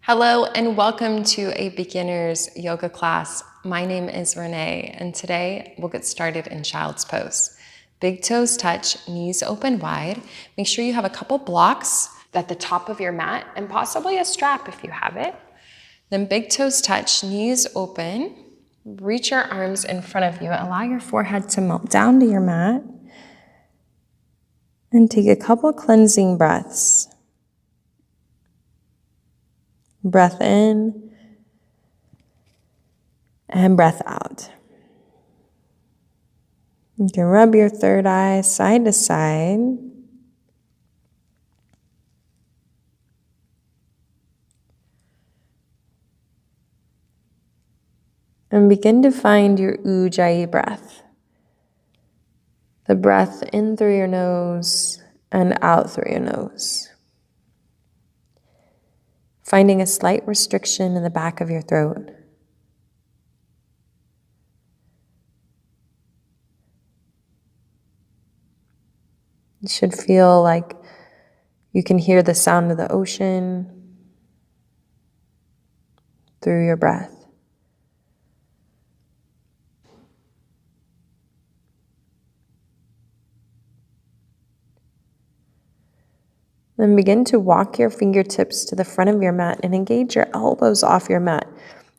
Hello and welcome to a beginner's yoga class. My name is Renee and today we'll get started in child's pose. Big toes touch, knees open wide. Make sure you have a couple blocks at the top of your mat and possibly a strap if you have it. Then big toes touch, knees open. Reach your arms in front of you. Allow your forehead to melt down to your mat. And take a couple cleansing breaths. Breath in and breath out. You can rub your third eye side to side. And begin to find your Ujjayi breath. The breath in through your nose and out through your nose. Finding a slight restriction in the back of your throat. It should feel like you can hear the sound of the ocean through your breath. Then begin to walk your fingertips to the front of your mat and engage your elbows off your mat.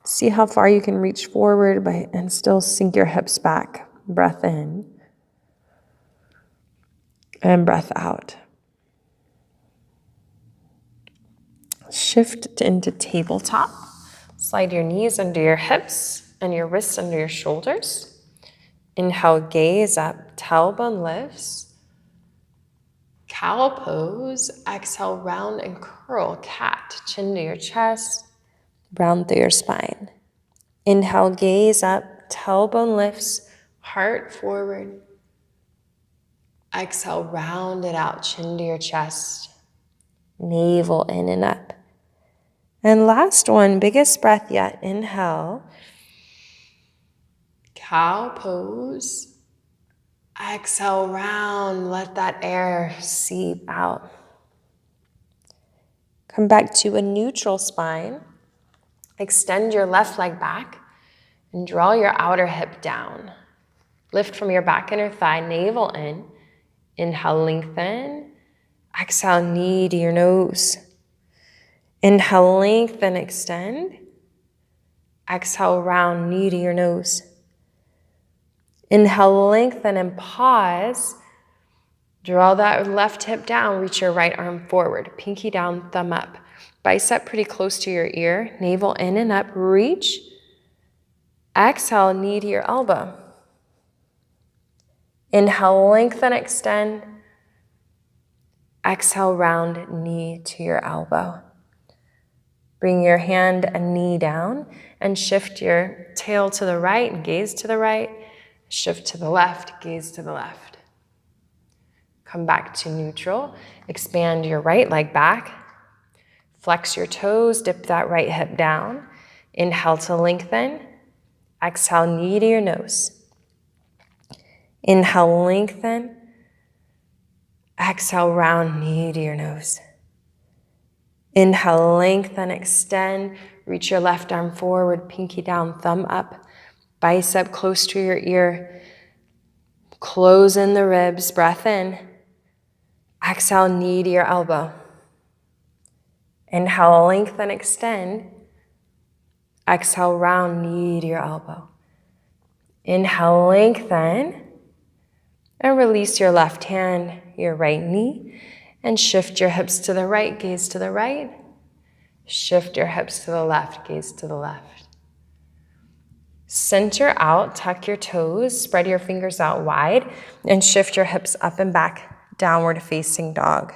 See how far you can reach forward and still sink your hips back. Breath in and breath out. Shift into tabletop. Slide your knees under your hips and your wrists under your shoulders. Inhale, gaze up, tailbone lifts. Cow pose, exhale, round and curl, cat, chin to your chest, round through your spine. Inhale, gaze up, tailbone lifts, heart forward. Exhale, round it out, chin to your chest, navel in and up. And last one, biggest breath yet, inhale. Cow pose. Exhale, round, let that air seep out. Come back to a neutral spine. Extend your left leg back and draw your outer hip down. Lift from your back inner thigh, navel in. Inhale, lengthen. Exhale, knee to your nose. Inhale, lengthen, extend. Exhale, round, knee to your nose. Inhale, lengthen and pause. Draw that left hip down, reach your right arm forward. Pinky down, thumb up. Bicep pretty close to your ear. Navel in and up, reach. Exhale, knee to your elbow. Inhale, lengthen, extend. Exhale, round, knee to your elbow. Bring your hand and knee down and shift your tail to the right and gaze to the right. Shift to the left, gaze to the left. Come back to neutral. Expand your right leg back. Flex your toes, dip that right hip down. Inhale to lengthen. Exhale, knee to your nose. Inhale, lengthen. Exhale, round, knee to your nose. Inhale, lengthen, extend. Reach your left arm forward, pinky down, thumb up. Bicep close to your ear. Close in the ribs, breath in. Exhale, knee to your elbow. Inhale, lengthen, extend. Exhale, round, knee to your elbow. Inhale, lengthen. And release your left hand, your right knee. And shift your hips to the right, gaze to the right. Shift your hips to the left, gaze to the left. Center out, tuck your toes, spread your fingers out wide, and shift your hips up and back, downward facing dog.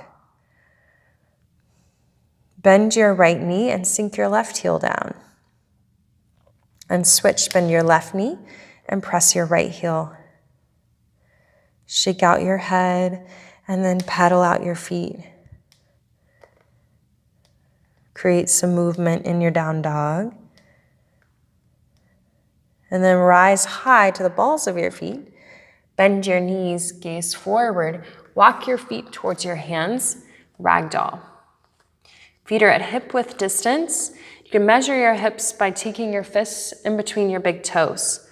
Bend your right knee and sink your left heel down. And switch, bend your left knee and press your right heel. Shake out your head and then pedal out your feet. Create some movement in your down dog. And then rise high to the balls of your feet. Bend your knees, gaze forward. Walk your feet towards your hands, ragdoll. If Feet are at hip width distance. You can measure your hips by taking your fists in between your big toes.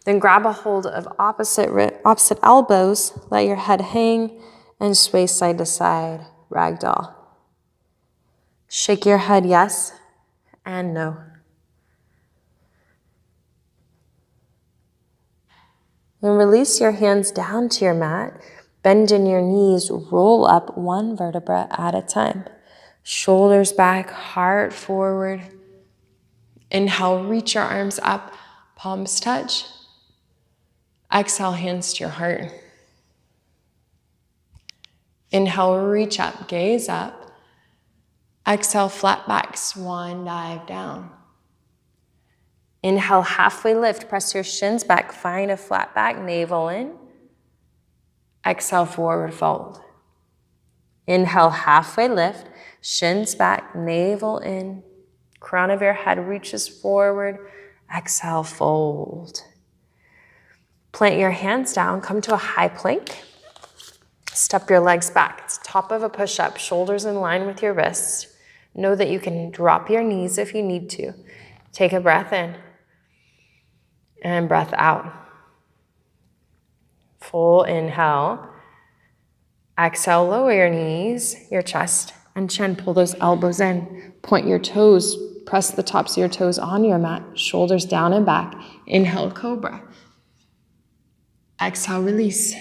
Then grab a hold of opposite elbows, let your head hang, and sway side to side, ragdoll. Shake your head yes and no. And release your hands down to your mat. Bend in your knees, roll up one vertebra at a time. Shoulders back, heart forward. Inhale, reach your arms up, palms touch. Exhale, hands to your heart. Inhale, reach up, gaze up. Exhale, flat back, swan dive down. Inhale, halfway lift, press your shins back, find a flat back, navel in. Exhale, forward fold. Inhale, halfway lift, shins back, navel in. Crown of your head reaches forward. Exhale, fold. Plant your hands down, come to a high plank. Step your legs back. It's top of a push-up, shoulders in line with your wrists. Know that you can drop your knees if you need to. Take a breath in and breath out. Full inhale. Exhale, lower your knees, your chest, and chin. Pull those elbows in. Point your toes. Press the tops of your toes on your mat. Shoulders down and back. Inhale, cobra. Exhale, release.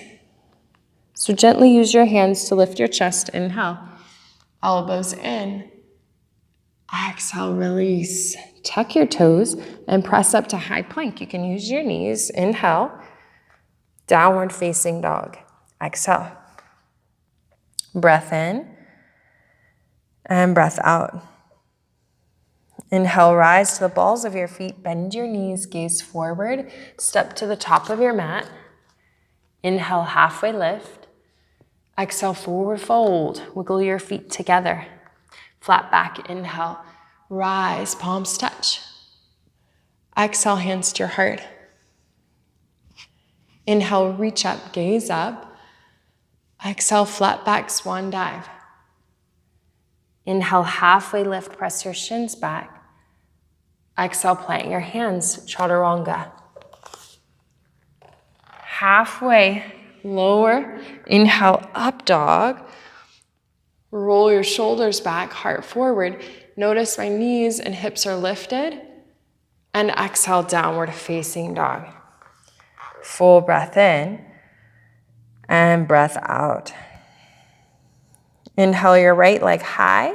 So gently use your hands to lift your chest. Inhale. Elbows in. Exhale, release. Tuck your toes and press up to high plank. You can use your knees. Inhale. Downward facing dog. Exhale. Breath in and breath out. Inhale, rise to the balls of your feet. Bend your knees, gaze forward. Step to the top of your mat. Inhale, halfway lift. Exhale, forward fold. Wiggle your feet together. Flat back, inhale. Rise, palms touch. Exhale, hands to your heart. Inhale, reach up, gaze up. Exhale, flat back, swan dive. Inhale, halfway lift, press your shins back. Exhale, plant your hands, chaturanga. Halfway, lower, inhale, up dog. Roll your shoulders back, heart forward. Notice my knees and hips are lifted. And exhale, downward facing dog. Full breath in and breath out. Inhale your right leg high.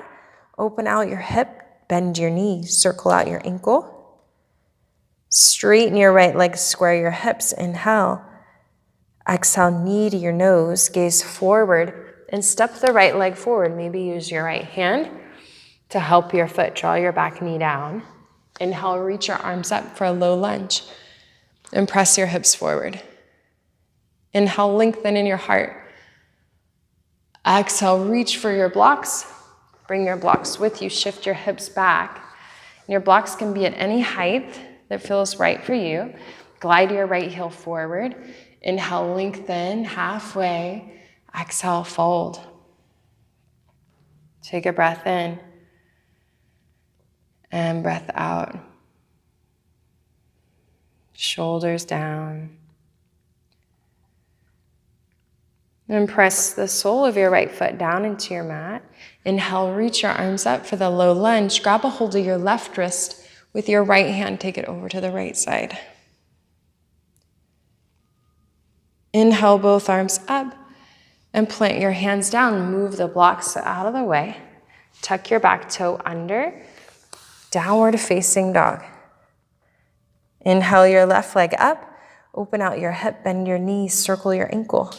Open out your hip, bend your knee, circle out your ankle. Straighten your right leg, square your hips. Inhale. Exhale, knee to your nose, gaze forward, and step the right leg forward. Maybe use your right hand to help your foot. Draw your back knee down. Inhale, reach your arms up for a low lunge. And press your hips forward. Inhale, lengthen in your heart. Exhale, reach for your blocks. Bring your blocks with you. Shift your hips back. And your blocks can be at any height that feels right for you. Glide your right heel forward. Inhale, lengthen halfway. Exhale, fold. Take a breath in and breath out. Shoulders down. And press the sole of your right foot down into your mat. Inhale, reach your arms up for the low lunge. Grab a hold of your left wrist with your right hand. Take it over to the right side. Inhale, both arms up and plant your hands down. Move the blocks out of the way. Tuck your back toe under. Downward facing dog. Inhale your left leg up. Open out your hip, bend your knees, circle your ankle.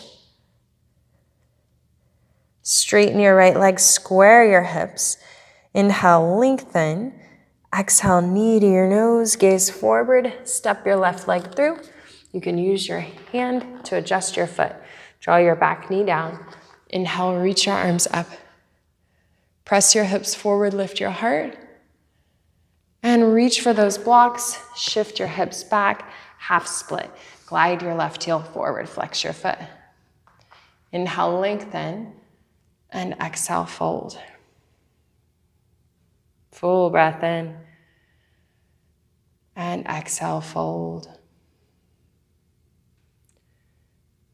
Straighten your right leg, square your hips. Inhale, lengthen. Exhale, knee to your nose, gaze forward. Step your left leg through. You can use your hand to adjust your foot. Draw your back knee down. Inhale, reach your arms up. Press your hips forward, lift your heart. And reach for those blocks. Shift your hips back, half split. Glide your left heel forward, flex your foot. Inhale, lengthen, and exhale, fold. Full breath in. And exhale, fold.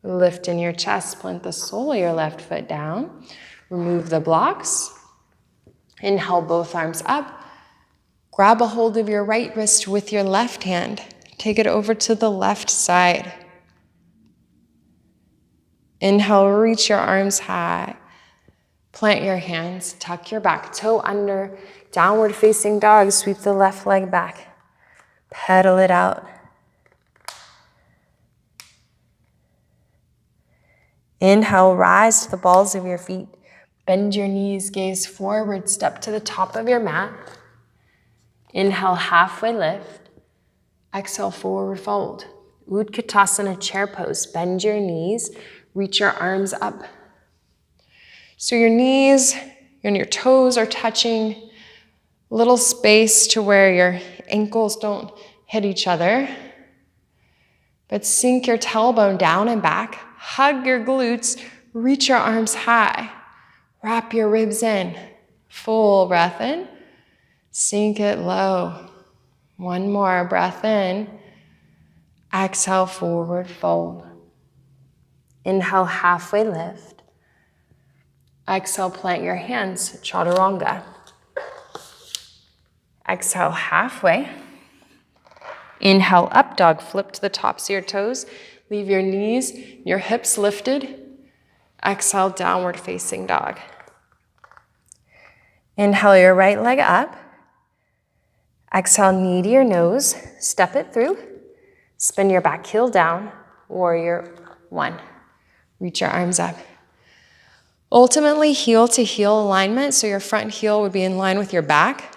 Lift in your chest, plant the sole of your left foot down. Remove the blocks. Inhale, both arms up. Grab a hold of your right wrist with your left hand. Take it over to the left side. Inhale, reach your arms high. Plant your hands, tuck your back toe under. Downward facing dog, sweep the left leg back. Pedal it out. Inhale, rise to the balls of your feet. Bend your knees, gaze forward, step to the top of your mat. Inhale, halfway lift. Exhale, forward fold. Katasana, chair pose. Bend your knees, reach your arms up. So your knees and your toes are touching. Little space to where your ankles don't hit each other. But sink your tailbone down and back. Hug your glutes. Reach your arms high. Wrap your ribs in. Full breath in. Sink it low. One more breath in. Exhale, forward fold. Inhale, halfway lift. Exhale, plant your hands, chaturanga. Exhale, halfway. Inhale, up dog, flip to the tops of your toes. Leave your knees, your hips lifted. Exhale, downward facing dog. Inhale your right leg up. Exhale, knee to your nose. Step it through. Spin your back heel down. Warrior one. Reach your arms up. Ultimately, heel to heel alignment, so your front heel would be in line with your back,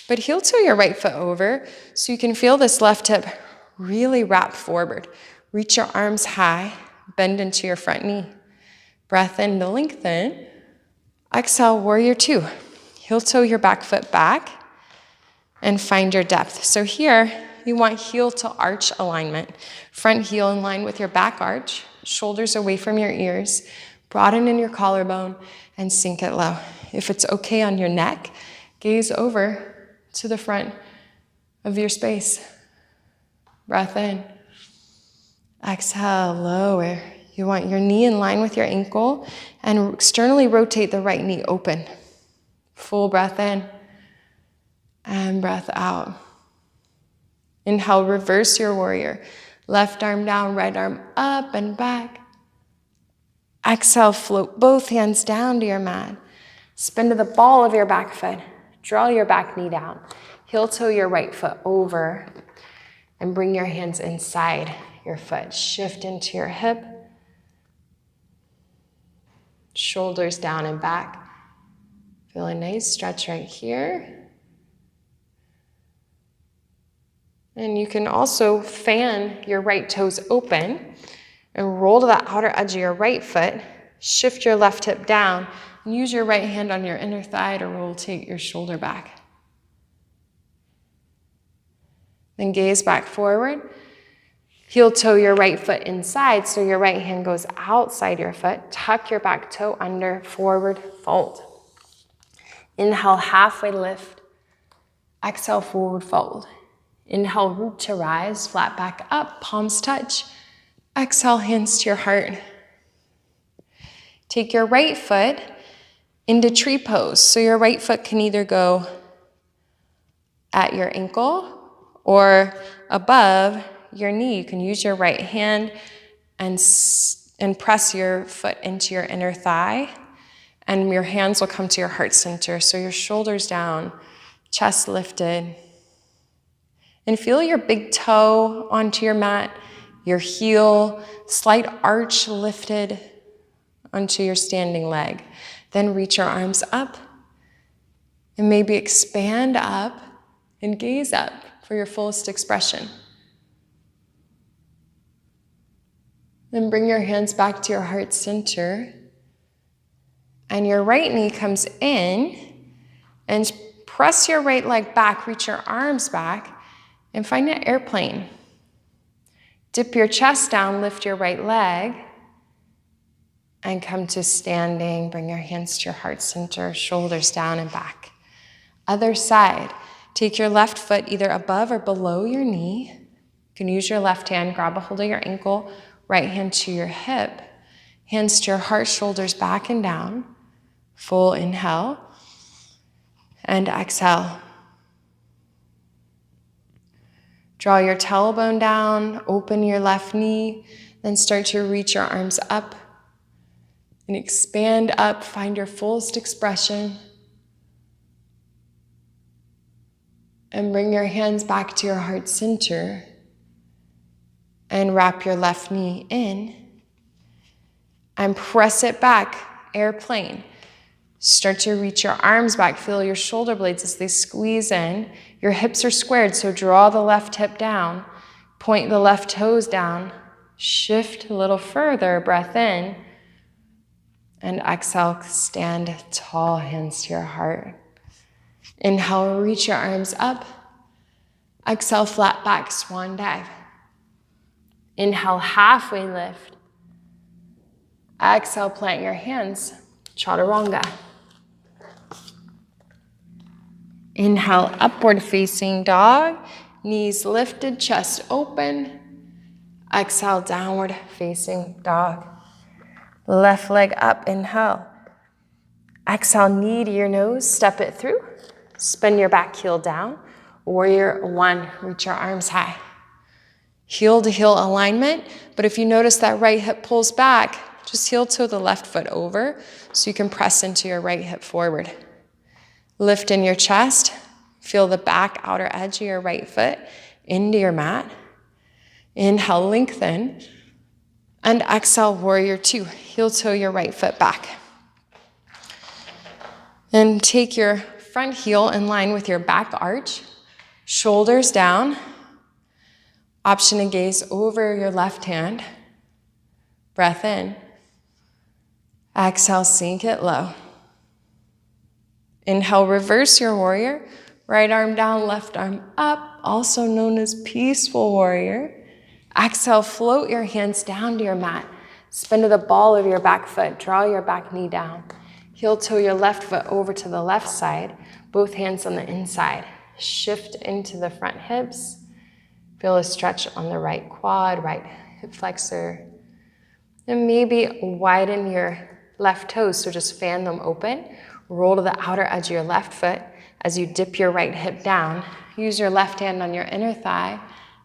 but heel toe your right foot over so you can feel this left hip really wrap forward. Reach your arms high, bend into your front knee. Breath in to lengthen. Exhale, warrior two. Heel toe your back foot back and find your depth. So here, you want heel to arch alignment. Front heel in line with your back arch, shoulders away from your ears. Broaden in your collarbone and sink it low. If it's okay on your neck, gaze over to the front of your space. Breath in. Exhale, lower. You want your knee in line with your ankle and externally rotate the right knee open. Full breath in and breath out. Inhale, reverse your warrior. Left arm down, right arm up and back. Exhale, float both hands down to your mat. Spin to the ball of your back foot. Draw your back knee down. Heel toe your right foot over and bring your hands inside your foot. Shift into your hip. Shoulders down and back. Feel a nice stretch right here. And you can also fan your right toes open and roll to the outer edge of your right foot. Shift your left hip down and use your right hand on your inner thigh to rotate your shoulder back. Then gaze back forward. Heel toe your right foot inside so your right hand goes outside your foot. Tuck your back toe under, forward fold. Inhale, halfway lift. Exhale, forward fold. Inhale, root to rise, flat back up, palms touch. Exhale, hands to your heart. Take your right foot into tree pose. So your right foot can either go at your ankle or above your knee. You can use your right hand and press your foot into your inner thigh, and your hands will come to your heart center. So your shoulders down, chest lifted. And feel your big toe onto your mat. Your heel, slight arch lifted onto your standing leg. Then reach your arms up and maybe expand up and gaze up for your fullest expression. Then bring your hands back to your heart center. And your right knee comes in and press your right leg back, reach your arms back and find an airplane. Dip your chest down, lift your right leg, and come to standing. Bring your hands to your heart center, shoulders down and back. Other side. Take your left foot either above or below your knee. You can use your left hand, grab a hold of your ankle, right hand to your hip. Hands to your heart, shoulders back and down. Full inhale. And exhale. Draw your tailbone down, open your left knee, then start to reach your arms up and expand up, find your fullest expression. And bring your hands back to your heart center and wrap your left knee in and press it back, airplane. Start to reach your arms back. Feel your shoulder blades as they squeeze in. Your hips are squared, so draw the left hip down. Point the left toes down. Shift a little further, breath in. And exhale, stand tall, hands to your heart. Inhale, reach your arms up. Exhale, flat back, swan dive. Inhale, halfway lift. Exhale, plant your hands, chaturanga. Inhale, upward facing dog. Knees lifted, chest open. Exhale, downward facing dog. Left leg up, inhale. Exhale, knee to your nose, step it through. Spin your back heel down. Warrior one, reach your arms high. Heel to heel alignment, but if you notice that right hip pulls back, just heel toe the left foot over so you can press into your right hip forward. Lift in your chest. Feel the back outer edge of your right foot into your mat. Inhale, lengthen. And exhale, warrior two. Heel toe your right foot back. And take your front heel in line with your back arch. Shoulders down. Option to gaze over your left hand. Breath in. Exhale, sink it low. Inhale, reverse your warrior. Right arm down, left arm up, also known as peaceful warrior. Exhale, float your hands down to your mat. Spin to the ball of your back foot. Draw your back knee down. Heel toe your left foot over to the left side. Both hands on the inside. Shift into the front hips. Feel a stretch on the right quad, right hip flexor. And maybe widen your left toes, so just fan them open. Roll to the outer edge of your left foot as you dip your right hip down. Use your left hand on your inner thigh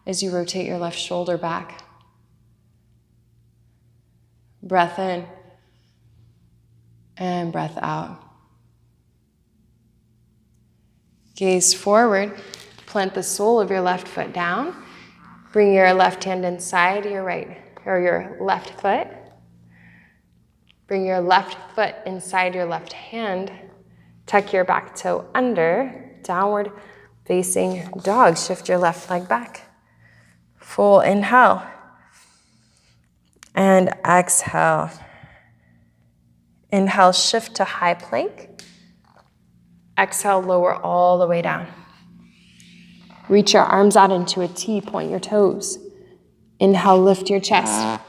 as you rotate your left shoulder back. Breath in and breath out. Gaze forward, plant the sole of your left foot down. Bring your left hand inside your right, or your left foot. Bring your left foot inside your left hand. Tuck your back toe under. Downward facing dog. Shift your left leg back. Full inhale. And exhale. Inhale, shift to high plank. Exhale, lower all the way down. Reach your arms out into a T, point your toes. Inhale, lift your chest.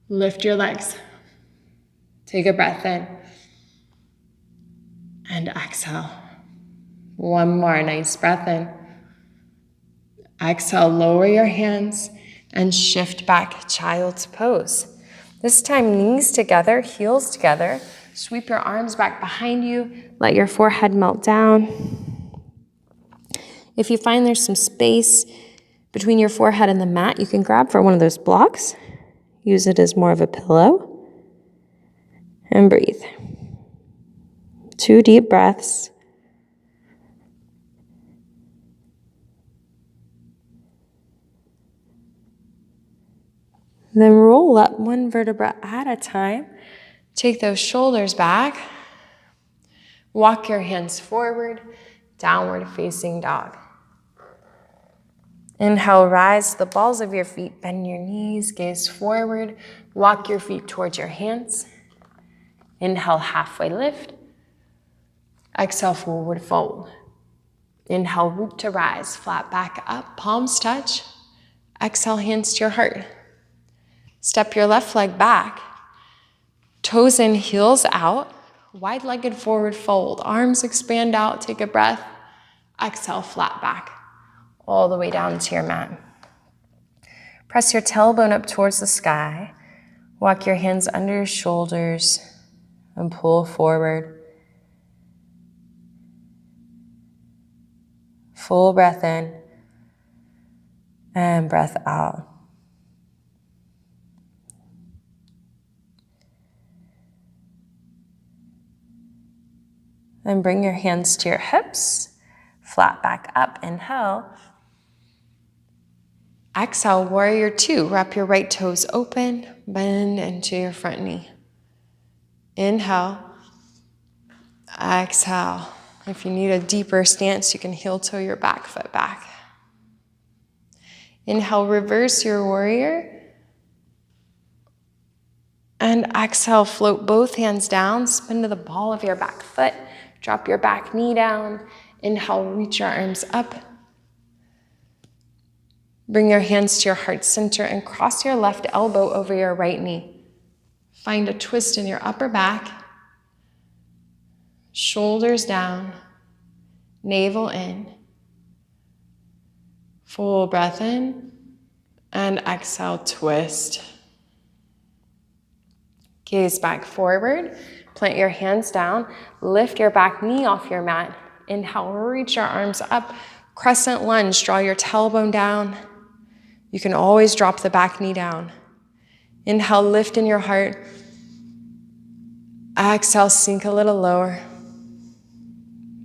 Lift your legs. Take a breath in. And exhale. One more, nice breath in. Exhale, lower your hands and shift back, child's pose. This time, knees together, heels together. Sweep your arms back behind you. Let your forehead melt down. If you find there's some space between your forehead and the mat, you can grab for one of those blocks. Use it as more of a pillow. And breathe. 2 deep breaths. Then roll up one vertebra at a time. Take those shoulders back. Walk your hands forward, downward facing dog. Inhale, rise to the balls of your feet, bend your knees, gaze forward, walk your feet towards your hands. Inhale, halfway lift. Exhale, forward fold. Inhale, root to rise, flat back up, palms touch. Exhale, hands to your heart. Step your left leg back. Toes in, heels out. Wide-legged forward fold. Arms expand out, take a breath. Exhale, flat back, all the way down to your mat. Press your tailbone up towards the sky. Walk your hands under your shoulders and pull forward. Full breath in and breath out. Then bring your hands to your hips, flat back up, inhale. Exhale, warrior two. Wrap your right toes open, bend into your front knee. Inhale. Exhale. If you need a deeper stance, you can heel toe your back foot back. Inhale, reverse your warrior. And exhale, float both hands down, spin to the ball of your back foot. Drop your back knee down. Inhale, reach your arms up. Bring your hands to your heart center and cross your left elbow over your right knee. Find a twist in your upper back. Shoulders down. Navel in. Full breath in. And exhale, twist. Gaze back forward. Plant your hands down. Lift your back knee off your mat. Inhale, reach your arms up. Crescent lunge. Draw your tailbone down. You can always drop the back knee down. Inhale, lift in your heart. Exhale, sink a little lower.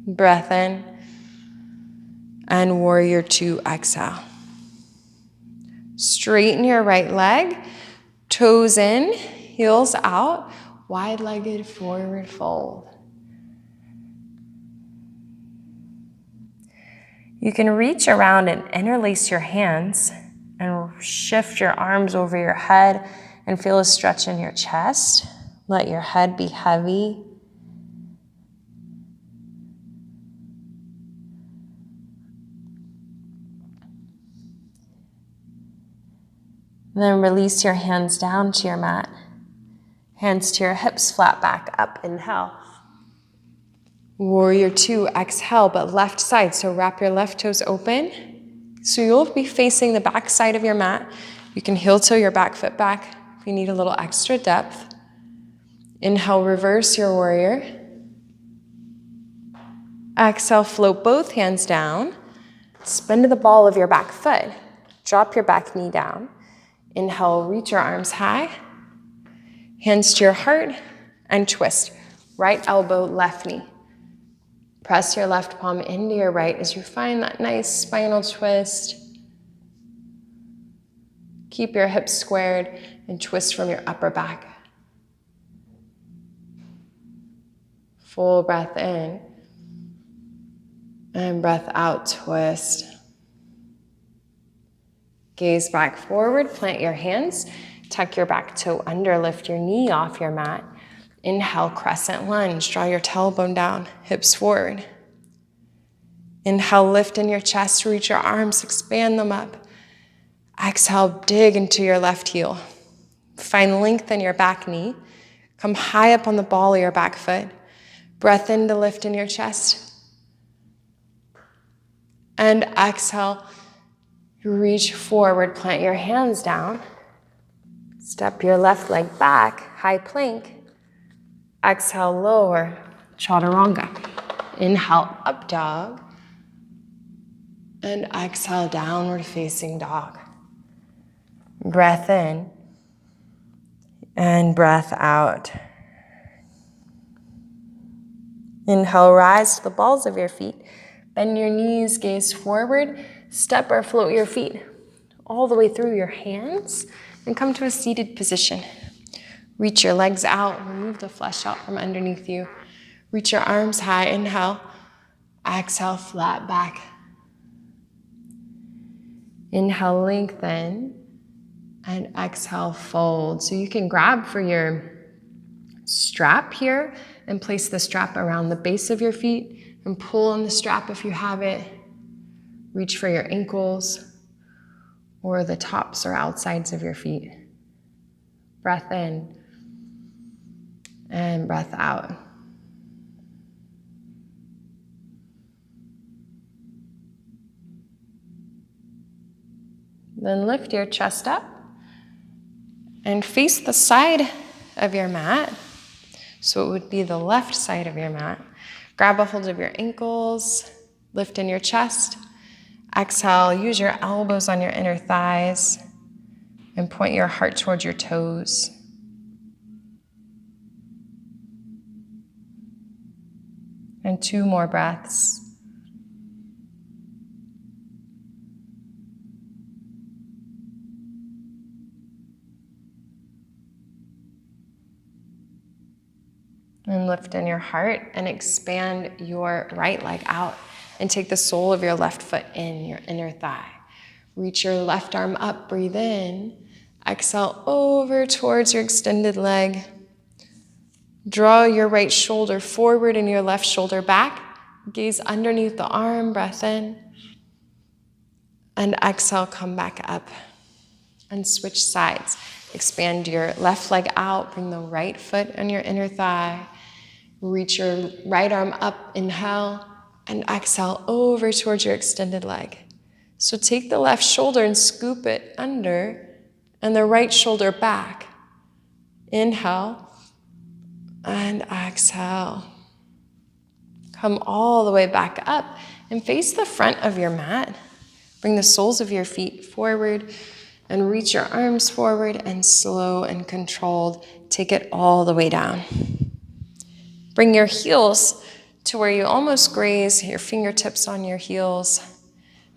Breath in. And warrior two, exhale. Straighten your right leg. Toes in, heels out. Wide-legged forward fold. You can reach around and interlace your hands and shift your arms over your head and feel a stretch in your chest. Let your head be heavy. Then release your hands down to your mat. Hands to your hips, flat back up, inhale. Warrior two, exhale, but left side. So wrap your left toes open. So you'll be facing the back side of your mat. You can heel toe your back foot back if you need a little extra depth. Inhale, reverse your warrior. Exhale, float both hands down. Spin to the ball of your back foot. Drop your back knee down. Inhale, reach your arms high. Hands to your heart and twist. Right elbow, left knee. Press your left palm into your right as you find that nice spinal twist. Keep your hips squared and twist from your upper back. Full breath in. And breath out, twist. Gaze back forward, plant your hands. Tuck your back toe under, lift your knee off your mat. Inhale, crescent lunge. Draw your tailbone down, hips forward. Inhale, lift in your chest, reach your arms, expand them up. Exhale, dig into your left heel. Find length in your back knee. Come high up on the ball of your back foot. Breath in to lift in your chest. And exhale, reach forward, plant your hands down. Step your left leg back, high plank. Exhale, lower, chaturanga. Inhale, up dog. And exhale, downward facing dog. Breath in and breath out. Inhale, rise to the balls of your feet. Bend your knees, gaze forward. Step or float your feet all the way through your hands and come to a seated position. Reach your legs out, remove the flesh out from underneath you. Reach your arms high, inhale. Exhale, flat back. Inhale, lengthen. And exhale, fold. So you can grab for your strap here and place the strap around the base of your feet and pull on the strap if you have it. Reach for your ankles or the tops or outsides of your feet. Breath in and breath out. Then lift your chest up and face the side of your mat. So it would be the left side of your mat. Grab a hold of your ankles, lift in your chest. Exhale, use your elbows on your inner thighs and point your heart towards your toes. And 2 more breaths. And lift in your heart and expand your right leg out and take the sole of your left foot in, your inner thigh. Reach your left arm up, breathe in. Exhale over towards your extended leg. Draw your right shoulder forward and your left shoulder back. Gaze underneath the arm, breath in. And exhale, come back up. And switch sides. Expand your left leg out, bring the right foot on your inner thigh. Reach your right arm up, inhale, and exhale over towards your extended leg. So take the left shoulder and scoop it under, and the right shoulder back. Inhale, and exhale. Come all the way back up, and face the front of your mat. Bring the soles of your feet forward, and reach your arms forward, and slow and controlled, take it all the way down. Bring your heels to where you almost graze, your fingertips on your heels,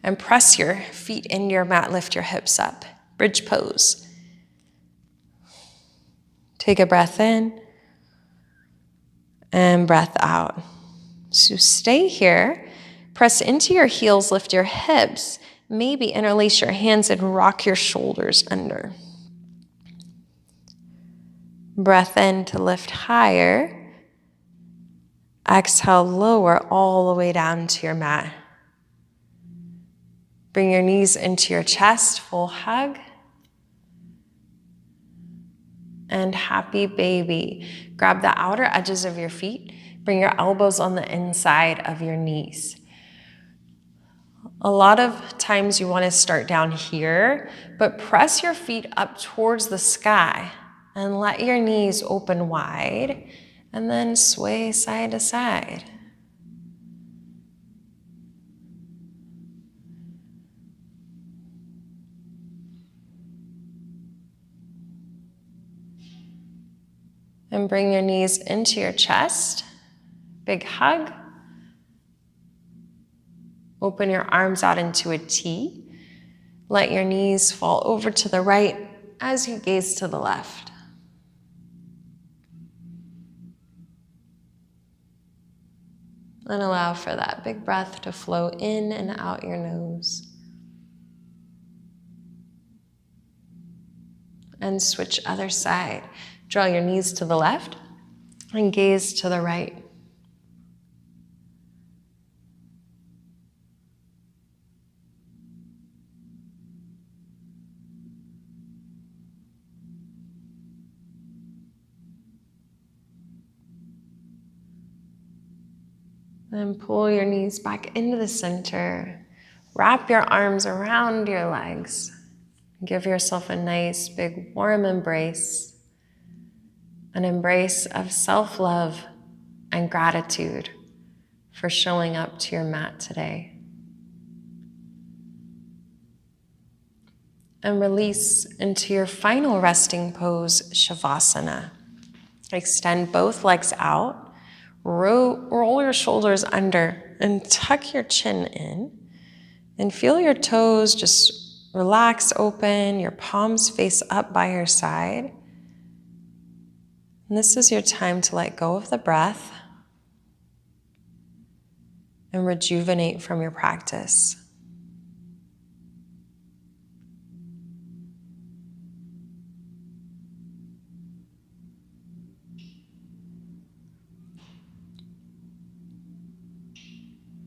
and press your feet into your mat, lift your hips up. Bridge pose. Take a breath in and breath out. So stay here, press into your heels, lift your hips, maybe interlace your hands and rock your shoulders under. Breath in to lift higher. Exhale, lower all the way down to your mat. Bring your knees into your chest, full hug. And happy baby. Grab the outer edges of your feet. Bring your elbows on the inside of your knees. A lot of times you want to start down here, but press your feet up towards the sky and let your knees open wide. And then sway side to side. And bring your knees into your chest. Big hug. Open your arms out into a T. Let your knees fall over to the right as you gaze to the left. And allow for that big breath to flow in and out your nose. And switch other side. Draw your knees to the left and gaze to the right. Then pull your knees back into the center. Wrap your arms around your legs. Give yourself a nice, big, warm embrace. An embrace of self-love and gratitude for showing up to your mat today. And release into your final resting pose, Shavasana. Extend both legs out. Roll your shoulders under and tuck your chin in. Then feel your toes just relax open, your palms face up by your side. And this is your time to let go of the breath and rejuvenate from your practice.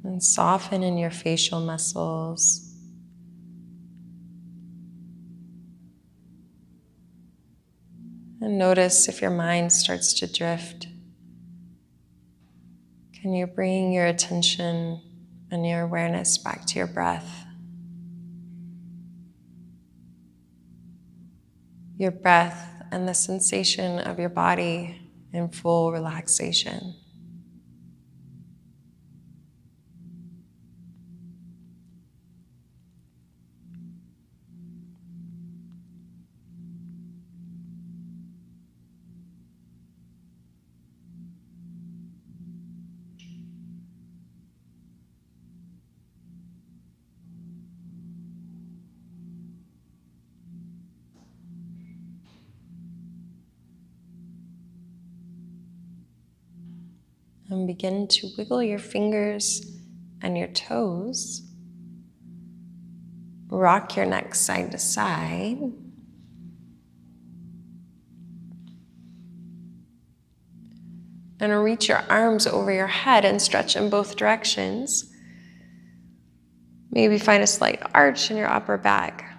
And soften in your facial muscles. And notice if your mind starts to drift. Can you bring your attention and your awareness back to your breath? your breath and the sensation of your body in full relaxation. And begin to wiggle your fingers and your toes. Rock your neck side to side. And reach your arms over your head and stretch in both directions. Maybe find a slight arch in your upper back.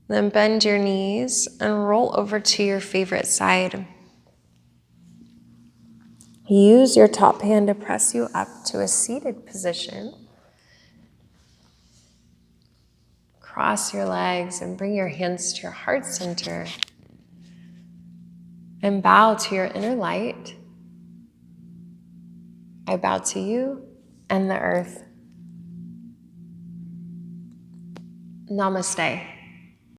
Then bend your knees and roll over to your favorite side. Use your top hand to press you up to a seated position. Cross your legs and bring your hands to your heart center. And bow to your inner light. I bow to you and the earth. Namaste.